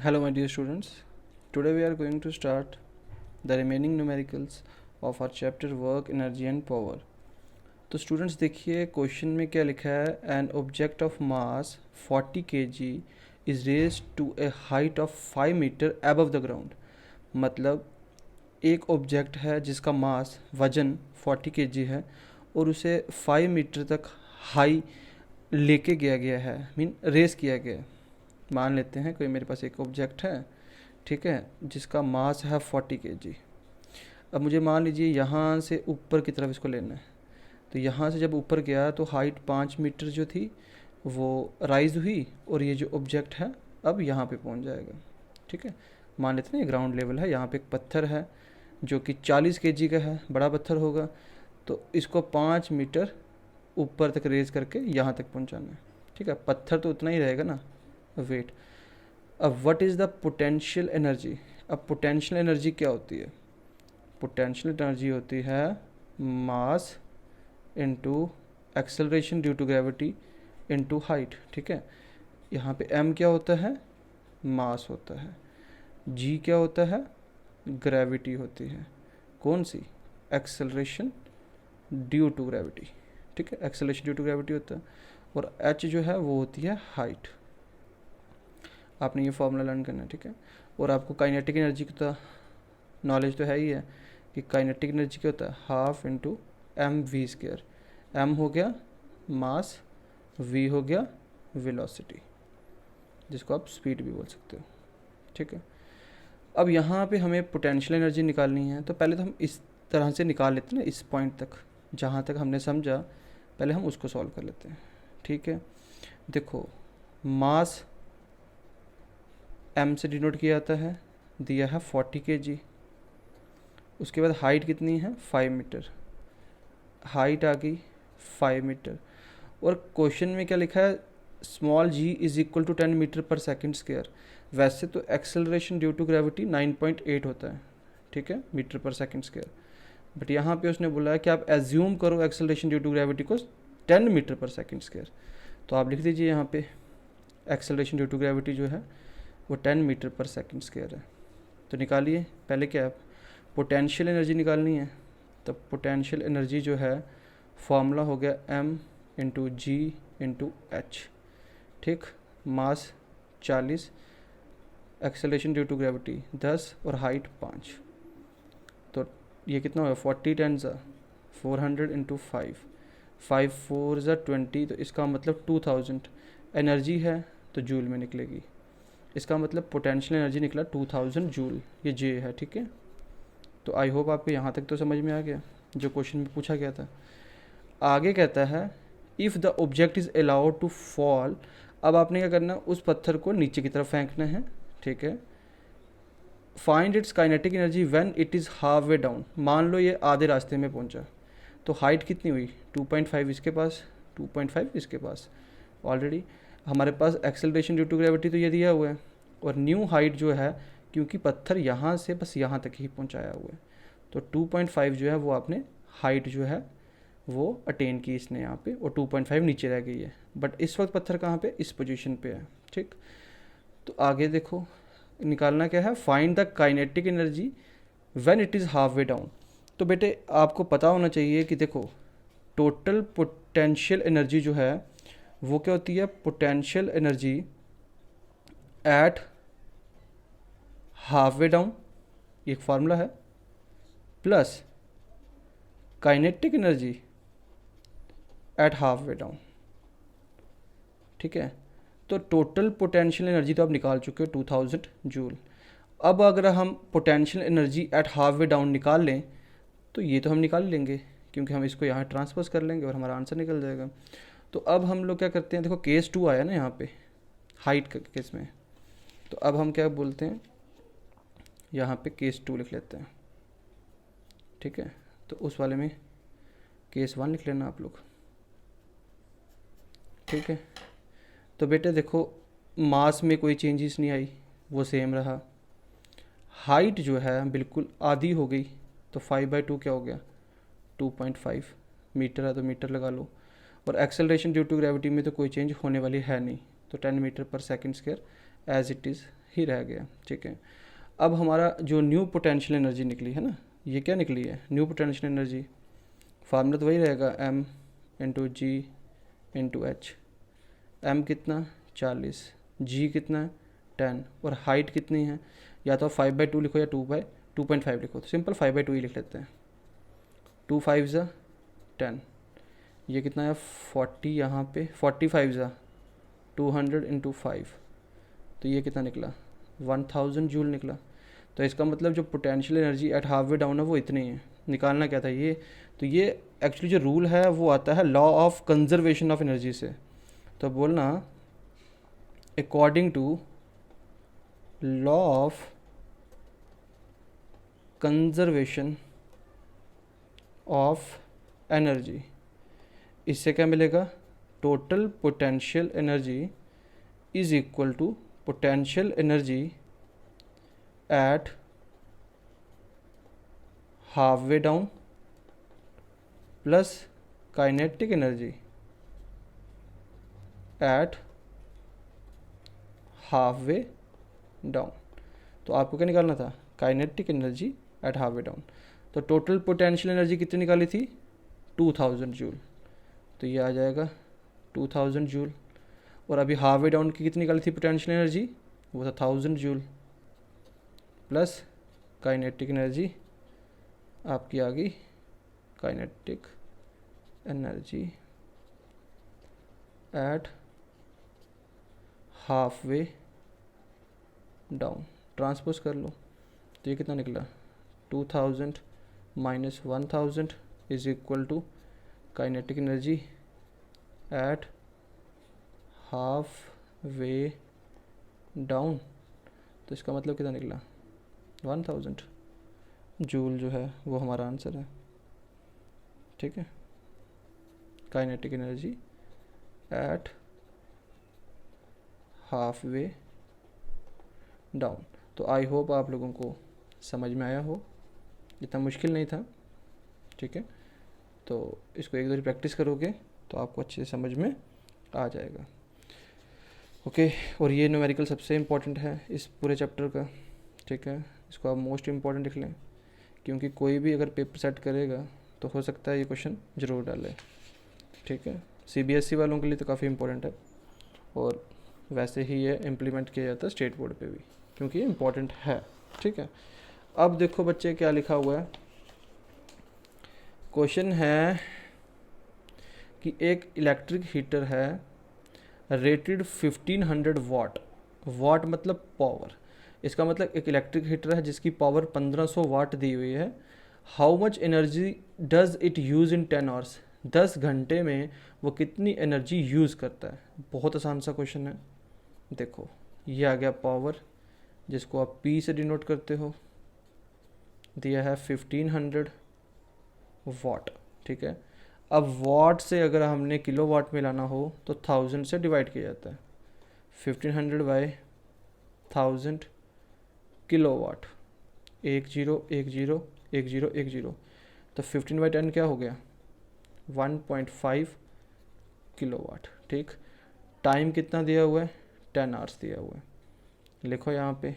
Hello, my dear students. Today we are going to start the remaining numericals of our chapter work, energy and power. तो students देखिए question में क्या लिखा है, an object of mass 40 kg is raised to a height of 5 metre above the ground. मतलब एक object है जिसका मास वजन 40 kg है और उसे 5 मीटर तक हाई लेके गया है, मीन रेस किया गया है। मान लेते हैं कोई मेरे पास एक ऑब्जेक्ट है, ठीक है, जिसका मास है 40 kg। अब मुझे मान लीजिए यहाँ से ऊपर की तरफ इसको लेना है, तो यहाँ से जब ऊपर गया तो हाइट 5 मीटर जो थी वो राइज हुई और ये जो ऑब्जेक्ट है अब यहाँ पे पहुँच जाएगा। ठीक है, मान लेते हैं ये ग्राउंड लेवल है, यहाँ पे एक पत्थर है जो कि 40 kg का है, बड़ा पत्थर होगा, तो इसको 5 मीटर ऊपर तक रेज करके यहाँ तक पहुँचाना है। ठीक है, पत्थर तो उतना ही रहेगा ना वेट। अब what is the potential energy. अब पोटेंशियल एनर्जी क्या होती है? पोटेंशियल एनर्जी होती है mass into acceleration due to gravity into height. ठीक है, यहाँ पे m क्या होता है? मास होता है। g क्या होता है? ग्रेविटी होती है। कौन सी? Acceleration due to gravity. ठीक है, एक्सेलरेशन ड्यू टू ग्रेविटी होता है। और h जो है वो होती है हाइट। आपने ये फॉर्मूला लर्न करना है। ठीक है, और आपको काइनेटिक एनर्जी की तो नॉलेज तो है ही है कि काइनेटिक एनर्जी क्या होता है? Half into m v square. M हो गया मास, वी हो गया वेलोसिटी, जिसको आप स्पीड भी बोल सकते हो। ठीक है, अब यहाँ पे हमें पोटेंशियल एनर्जी निकालनी है, तो पहले तो हम इस तरह से निकाल लेते हैं ना, इस पॉइंट तक जहाँ तक हमने समझा पहले हम उसको सॉल्व कर लेते हैं। ठीक है, देखो मास m से डिनोट किया जाता है, दिया है 40 kg। उसके बाद हाइट कितनी है? 5 मीटर। हाइट आ गई 5 मीटर। और क्वेश्चन में क्या लिखा है? Small g is equal to 10 metre पर सेकंड स्क्वायर। वैसे तो एक्सेलरेशन ड्यू टू ग्रेविटी 9.8 होता है, ठीक है, मीटर पर सेकंड स्क्वायर, बट यहाँ पे उसने बोला है कि आप एज्यूम करो एक्सेलरेशन ड्यू टू ग्रेविटी को 10 मीटर पर सेकंड स्क्वायर। तो आप लिख दीजिए यहाँ पे एक्सेलरेशन ड्यू टू ग्रेविटी जो है वो 10 मीटर पर सेकंड स्क्वायर है। तो निकालिए, पहले क्या है? पोटेंशियल एनर्जी निकालनी है। तो पोटेंशियल एनर्जी जो है फॉर्मूला हो गया m इंटू जी इंटू एच। ठीक, मास 40, एक्सेलरेशन ड्यू टू ग्रेविटी 10 और हाइट 5। तो ये कितना होगा? 40 10 ज़ा 400 इंटू 5, 5 4 ज़ा 20, तो इसका मतलब 2000 एनर्जी है तो जूल में निकलेगी। इसका मतलब पोटेंशियल एनर्जी निकला 2000 जूल, ये जे है। ठीक है, तो आई होप आपको यहाँ तक तो समझ में आ गया जो क्वेश्चन में पूछा गया था। आगे कहता है if the object is allowed to fall. अब आपने क्या करना? उस पत्थर को नीचे की तरफ फेंकना है। ठीक है, find its kinetic energy when it is half way down. मान लो ये आधे रास्ते में पहुंचा, तो हाइट कितनी हुई? 2.5 इसके पास, 2.5 इसके पास। ऑलरेडी हमारे पास एक्सेलरेशन ड्यू टू ग्रेविटी तो ये दिया हुआ है, और न्यू हाइट जो है, क्योंकि पत्थर यहाँ से बस यहाँ तक ही पहुँचाया हुआ है, तो 2.5 जो है वो आपने हाइट जो है वो अटेन की इसने यहाँ पे, और 2.5 नीचे रह गई है। बट इस वक्त पत्थर कहाँ पे? इस पोजीशन पे है। ठीक, तो आगे देखो निकालना क्या है? Find the kinetic energy when it is half way down. तो बेटे आपको पता होना चाहिए कि देखो टोटल पोटेंशियल एनर्जी जो है वो क्या होती है? Potential energy at half way down, एक फार्मूला है, plus kinetic energy at half way down. ठीक है, तो टोटल पोटेंशियल एनर्जी तो आप निकाल चुके हो 2000 जूल। अब अगर हम potential energy at half way down निकाल लें तो ये तो हम निकाल लेंगे, क्योंकि हम इसको यहाँ ट्रांसपोज कर लेंगे और हमारा आंसर निकल जाएगा। तो अब हम लोग क्या करते हैं? देखो केस 2 आया ना यहाँ पे हाइट के केस में, तो अब हम क्या बोलते हैं? यहाँ पे केस 2 लिख लेते हैं। ठीक है, तो उस वाले में केस 1 लिख लेना आप लोग। ठीक है, तो बेटे देखो मास में कोई चेंजेस नहीं आई, वो सेम रहा। हाइट जो है बिल्कुल आधी हो गई, तो 5/2 क्या हो गया? 2.5 मीटर है तो मीटर लगा लो। और एक्सेलरेशन ड्यू टू ग्रेविटी में तो कोई चेंज होने वाली है नहीं, तो 10 मीटर पर second square as it is ही रह गया, ठीक है। अब हमारा जो न्यू पोटेंशियल एनर्जी निकली है ना, ये क्या निकली है, न्यू पोटेंशियल एनर्जी, फार्मूला तो वही रहेगा, m इंटू जी इंटू एच। m कितना 40, g कितना है 10, और हाइट कितनी है, या तो 5/2 लिखो या 2.5 लिखो, तो सिंपल 5/2 ही लिख लेते हैं। 2 5 ज़ा 10, ये कितना है 40, यहाँ पे 45 ज़ा 200 इंटू 5, तो ये कितना निकला 1000 जूल निकला। तो इसका मतलब जो potential energy at half way down है वो इतनी है। निकालना क्या था ये, तो ये एक्चुअली जो रूल है वो आता है law of conservation of energy से। तो बोलना according to law of conservation of energy, इससे क्या मिलेगा, total potential energy is equal to potential energy at half way down plus kinetic energy at half way down. तो आपको क्या निकालना था, kinetic energy at half way down. तो total potential energy कितनी निकाली थी 2000 जूल, तो ये आ जाएगा 2000 जूल। और अभी हाफ वे डाउन की कितनी निकाली थी पोटेंशियल एनर्जी, वो था 1000 जूल, प्लस काइनेटिक एनर्जी आपकी आ गई, kinetic energy at half way down, transpose कर लो, तो ये कितना निकला 2000 minus 1000 is equal to kinetic energy at half way down. तो इसका मतलब कितना निकला 1000 जूल जो है वो हमारा आंसर है, ठीक है, kinetic energy at half way down. तो आई होप आप लोगों को समझ में आया हो, इतना मुश्किल नहीं था, ठीक है। तो इसको एक दो प्रैक्टिस करोगे तो आपको अच्छे से समझ में आ जाएगा, ओके। और ये न्यूमेरिकल सबसे इम्पोर्टेंट है इस पूरे चैप्टर का, ठीक है, इसको आप मोस्ट इम्पॉर्टेंट लिख लें, क्योंकि कोई भी अगर पेपर सेट करेगा तो हो सकता है ये क्वेश्चन ज़रूर डाले, ठीक है। CBSE वालों के लिए तो काफ़ी इम्पोर्टेंट है, और वैसे ही ये इम्प्लीमेंट किया जाता है स्टेट बोर्ड पे भी, क्योंकि ये इम्पोर्टेंट है, ठीक है। अब देखो बच्चे क्या लिखा हुआ है, क्वेश्चन है कि एक इलेक्ट्रिक हीटर है रेटेड 1500 वाट, वाट मतलब पावर, इसका मतलब एक इलेक्ट्रिक हीटर है जिसकी पावर 1500 वाट दी हुई है। How much energy does it use in 10 hours, 10 घंटे में वो कितनी एनर्जी यूज़ करता है। बहुत आसान सा क्वेश्चन है। देखो ये आ गया पावर, जिसको आप P से डिनोट करते हो, दिया है 1500 वाट, ठीक है। अब वाट से अगर हमने किलो वाट में लाना हो तो 1000 से डिवाइड किया जाता है, 1500 बाई 1000 किलो वाट, 10101010, तो 15/10 क्या हो गया 1.5 किलो वाट, ठीक। टाइम कितना दिया हुआ है 10 आवर्स दिया हुआ है। लिखो यहाँ पे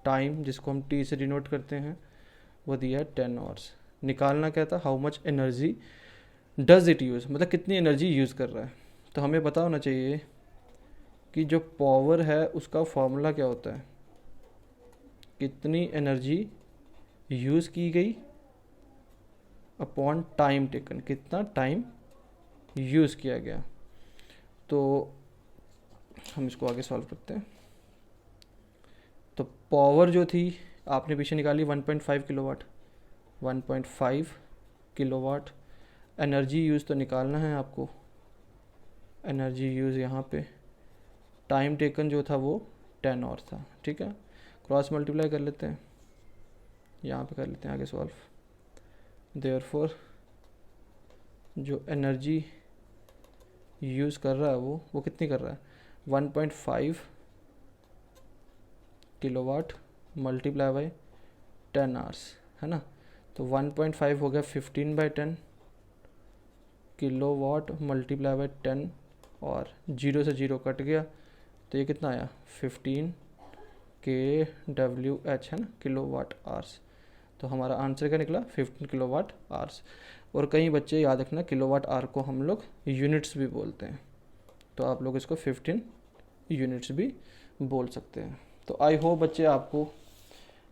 टाइम, जिसको हम T से डिनोट करते हैं, वो दिया है 10 आवर्स। निकालना क्या था, how much energy does it use, मतलब कितनी एनर्जी यूज़ कर रहा है। तो हमें पता होना चाहिए कि जो पावर है उसका फॉर्मूला क्या होता है, कितनी एनर्जी यूज़ की गई अपॉन टाइम टेकन, कितना टाइम यूज़ किया गया। तो हम इसको आगे सॉल्व करते हैं। तो पावर जो थी आपने पीछे निकाली 1.5 किलोवाट, 1.5 किलोवाट। एनर्जी यूज़ तो निकालना है आपको, एनर्जी यूज़ यहाँ पे, टाइम टेकन जो था वो 10 आवर था, ठीक है। क्रॉस मल्टीप्लाई कर लेते हैं, यहाँ पे कर लेते हैं आगे सॉल्व। देयरफॉर जो एनर्जी यूज़ कर रहा है वो कितनी कर रहा है 1.5 किलोवाट मल्टीप्लाई बाई 10 आवर्स, है ना। तो 1.5 हो गया 15/10 किलोवाट मल्टीप्लाई बाई 10, और 0 से 0 कट गया, तो ये कितना आया 15 kWh है ना, किलो वाट आवर्स। तो हमारा आंसर क्या निकला 15 किलो वाट आवर्स। और कई बच्चे याद रखना किलो वाट आवर को हम लोग यूनिट्स भी बोलते हैं, तो आप लोग इसको 15 यूनिट्स भी बोल सकते हैं। तो आई होप बच्चे आपको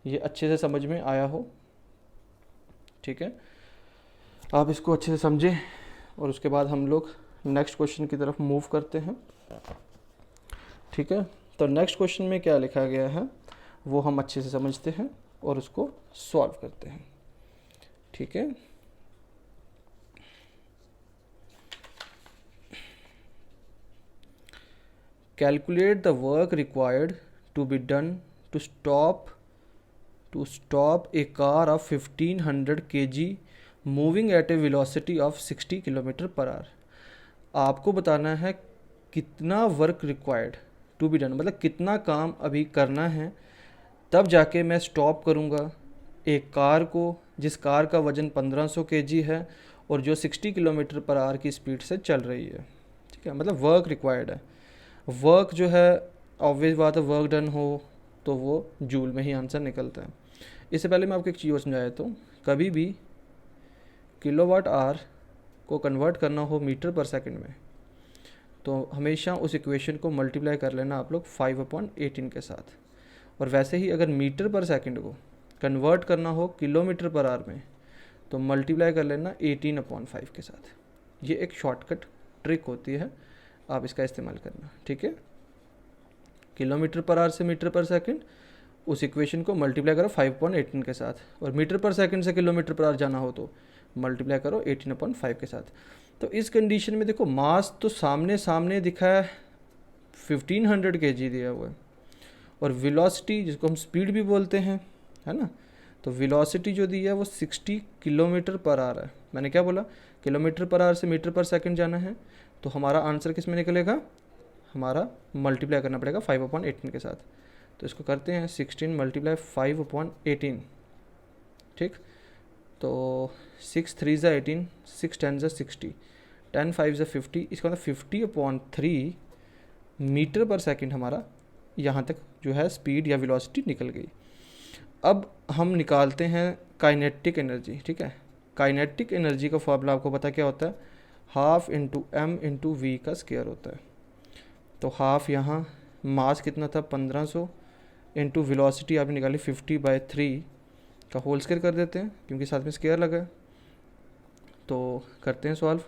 ये अच्छे से समझ में आया हो। ठीक है, आप इसको अच्छे से समझें और उसके बाद हम लोग नेक्स्ट क्वेश्चन की तरफ मूव करते हैं। ठीक है, तो नेक्स्ट क्वेश्चन में क्या लिखा गया है वो हम अच्छे से समझते हैं और उसको सॉल्व करते हैं। ठीक है, calculate the work required to be done to stop a car of 1500 kg moving at a velocity of 60 kilometre पर आवर। आपको बताना है कितना work required to be done, मतलब कितना काम अभी करना है तब जाके मैं स्टॉप करूँगा एक कार को जिस कार का वज़न 1500 kg है और जो 60 किलोमीटर पर आवर की स्पीड से चल रही है। ठीक है, मतलब वर्क रिक्वायर्ड है। वर्क जो है ऑब्वियस बात है, वर्क डन हो तो वो जूल में ही आंसर निकलता है। इससे पहले मैं आपको एक चीज़ और समझाया, तो कभी भी किलोवाट आवर को कन्वर्ट करना हो मीटर पर सेकंड में तो हमेशा उस इक्वेशन को मल्टीप्लाई कर लेना आप लोग 5/18 के साथ। और वैसे ही अगर मीटर पर सेकंड को कन्वर्ट करना हो किलोमीटर पर आवर में तो मल्टीप्लाई कर लेना 18/5 के साथ। ये एक शॉर्टकट ट्रिक होती है, आप इसका इस्तेमाल करना। ठीक है, किलोमीटर पर आवर से मीटर पर सेकंड उस इक्वेशन को मल्टीप्लाई करो 5/18 के साथ, और मीटर पर सेकंड से किलोमीटर पर आवर जाना हो तो मल्टीप्लाई करो 18/5 के साथ। तो इस कंडीशन में देखो मास तो सामने सामने दिखा है 1500 kg दिया हुआ है, और वेलोसिटी जिसको हम स्पीड भी बोलते हैं है ना, तो वेलोसिटी जो दी है वो 60 किलोमीटर पर आवर है। मैंने क्या बोला, किलोमीटर पर आवर से मीटर पर सेकंड जाना है, तो हमारा आंसर किस में निकलेगा, हमारा मल्टीप्लाई करना पड़ेगा 5/18 के साथ। तो इसको करते हैं 16 × 5/18। ठीक, तो 6 3 ज़ा 18, 6 10 ज़ा 60, 10 5 ज़ा 50, इसका मतलब 50/3 मीटर पर सेकंड हमारा यहाँ तक जो है स्पीड या वेलोसिटी निकल गई। अब हम निकालते हैं काइनेटिक एनर्जी। ठीक है, काइनेटिक एनर्जी का फॉर्मूला आपको पता क्या होता है, half into m into v का स्क्वायर होता है। तो हाफ यहाँ मास कितना था 1500 इंटू वेलोसिटी आपने निकाली 50/3 का होल स्क्वायर कर देते हैं क्योंकि साथ में स्क्वायर लगा है। तो करते हैं सॉल्व,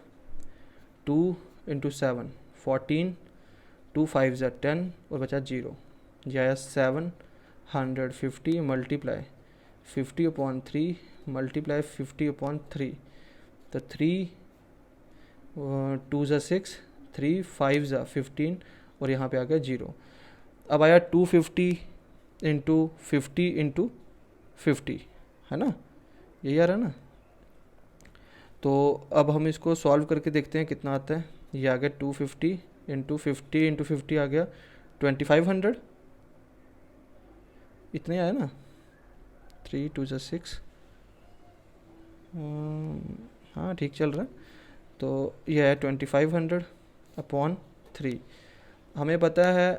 2 × 7 14, 2 5 ज़ा 10 और बचा 0, यह आया 750 मल्टीप्लाई 50/3 मल्टीप्लाई 50/3, तो 3 2 ज़ा 6, 3 5 ज़ा 15 और यहाँ पे आ गया 0। अब आया 250 × 50 × 50 है ना, यही आ रहा है ना। तो अब हम इसको सॉल्व करके देखते हैं कितना आता है। ये आ गया 250 × 50 × 50 आ गया 2500, इतने आया ना, 3 2 ज़ा 6, हाँ ठीक चल रहा है। तो यह है 2500/3। हमें पता है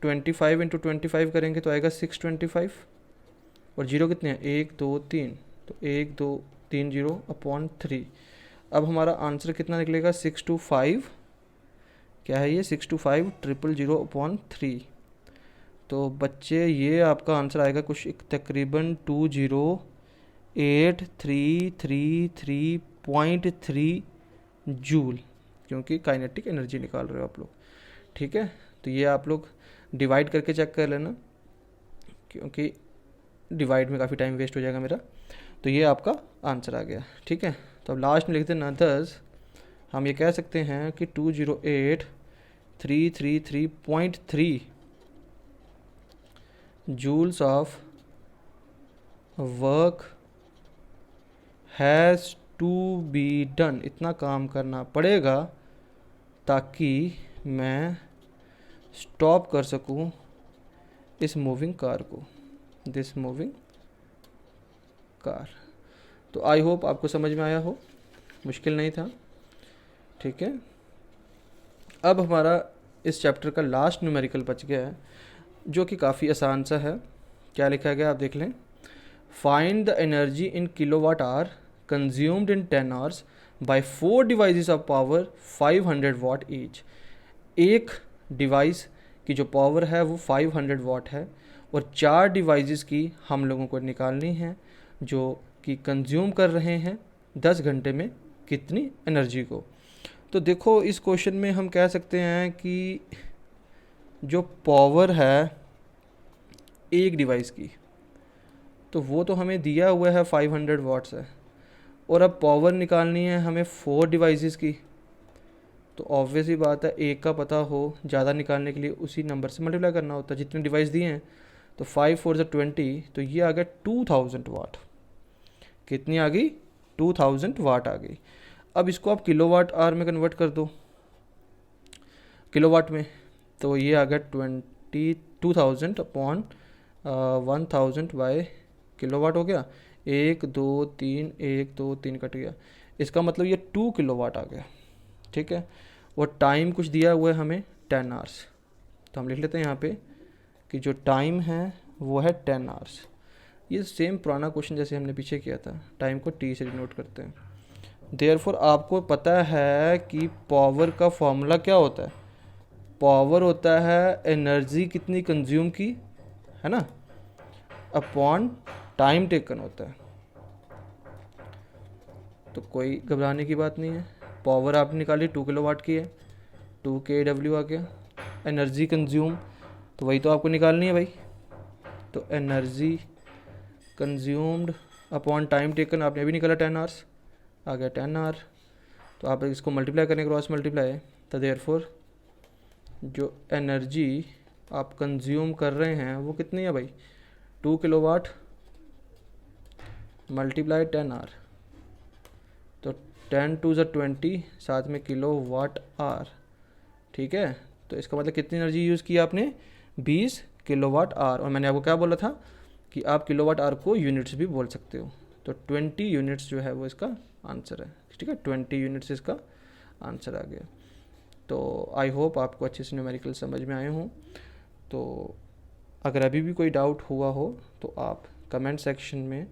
25 × 25 करेंगे तो आएगा 625, और जीरो कितने हैं 1 2 3, तो 1 2 3 0/3। अब हमारा आंसर कितना निकलेगा 625, क्या है ये 625,000/3। तो बच्चे ये आपका आंसर आएगा कुछ तकरीबन 2083333.3 जूल, क्योंकि काइनेटिक एनर्जी निकाल रहे हो आप लोग। ठीक है, तो ये आप लोग डिवाइड करके चेक कर लेना क्योंकि डिवाइड में काफ़ी टाइम वेस्ट हो जाएगा मेरा। तो ये आपका आंसर आ गया। ठीक है, तो अब लास्ट में लिखते हैं थस हम ये कह सकते हैं कि 208,333.3 joules of work has to be done, इतना काम करना पड़ेगा ताकि मैं स्टॉप कर सकूं इस मूविंग कार को, दिस मूविंग कार। तो आई होप आपको समझ में आया हो, मुश्किल नहीं था। ठीक है, अब हमारा इस चैप्टर का लास्ट न्यूमेरिकल बच गया है। जो कि काफ़ी आसान सा है। क्या लिखा गया आप देख लें। Find the energy in kilowatt hour consumed in 10 hours by 4 devices of power 500 watt each. एक डिवाइस की जो पावर है वो 500 वाट है और 4 डिवाइसेस की हम लोगों को निकालनी है जो कि कंज्यूम कर रहे हैं 10 घंटे में कितनी एनर्जी को। तो देखो इस क्वेश्चन में हम कह सकते हैं कि जो पावर है एक डिवाइस की, तो वो तो हमें दिया हुआ है 500 वाट्स है, और अब पावर निकालनी है हमें 4 डिवाइसेस की। तो ऑब्वियस ही बात है, एक का पता हो ज़्यादा निकालने के लिए उसी नंबर से मल्टीप्लाई करना होता है जितने डिवाइस दिए हैं। तो 5 4 ज़ा 20, तो ये आ गया 2000 वाट। कितनी आ गई? 2000 वाट आ गई। अब इसको आप किलोवाट आवर में कन्वर्ट कर दो किलोवाट में, तो ये आ गया 2000 अपॉन 1000 बाय किलोवाट हो गया। 1 2 3 1 2 3 कट गया, इसका मतलब ये 2 किलोवाट आ गया। ठीक है, और टाइम कुछ दिया हुआ है हमें 10 आवर्स, तो हम लिख लेते हैं यहाँ पे कि जो टाइम है वो है 10 आवर्स। ये सेम पुराना क्वेश्चन जैसे हमने पीछे किया था, टाइम को टी से डिनोट करते हैं। देयरफॉर आपको पता है कि पावर का फॉर्मूला क्या होता है। पावर होता है एनर्जी कितनी कंज्यूम की, है ना, अपॉन टाइम टेकन होता है। तो कोई घबराने की बात नहीं है। पावर आपने निकाली 2 किलोवाट की है, 2 kW आ गया। एनर्जी कंज्यूम तो वही तो आपको निकालनी है भाई, तो energy consumed upon time taken आपने अभी निकाला 10 आवर्स, आ गया 10 आवर। तो आप इसको मल्टीप्लाई करें, क्रॉस मल्टीप्लाई, तो देयरफॉर जो एनर्जी आप कंज्यूम कर रहे हैं वो कितनी है भाई, 2 किलोवाट मल्टीप्लाई 10 आवर, तो 10 2 ज़ा 20, साथ में किलोवाट आवर। ठीक है, तो इसका मतलब कितनी एनर्जी यूज़ की आपने, 20 किलोवाट आवर। और मैंने आपको क्या बोला था कि आप किलोवाट आवर को यूनिट्स भी बोल सकते हो, तो 20 यूनिट्स जो है वो इसका आंसर है। ठीक है, 20 यूनिट्स इसका आंसर आ गया। तो आई होप आपको अच्छे से न्यूमेरिकल समझ में आए हों। तो अगर अभी भी कोई डाउट हुआ हो तो आप कमेंट सेक्शन में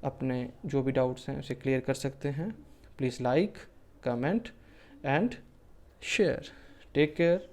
अपने जो भी डाउट्स हैं उसे क्लियर कर सकते हैं। Please like, comment and share. Take care.